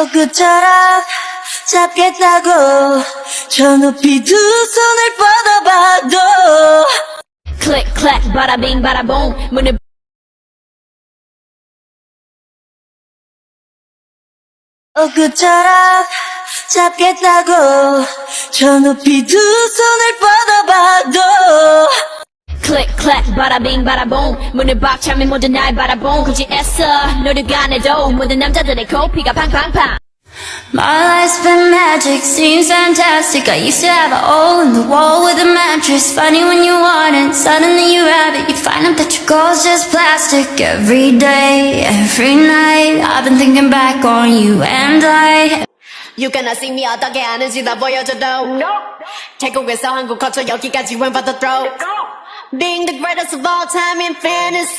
끝처럼 잡겠다고 저 높이 두 손을 뻗어봐도 클릭 클릭 바라빙 바라봉 문을 끝처럼 잡겠다고 저 높이 두 손을 뻗어봐도 클릭 클릭 바라빙 바라봉 문을 박차면 모두 날 바라봉 굳이 애써 노력 안 해도 모든 남자들의 코피가 팡팡팡. My life's been magic, seems fantastic. I used to have a hole in the wall with a mattress. Funny when you want it, suddenly you have it. You find out that your goal's just plastic. Every day, every night, I've been thinking back on you and I. You cannot see me 어떻게 하는지 다 보여줘도 태국에서 한국 거쳐 여기까지 went for the throat. Being the greatest of all time in fantasy.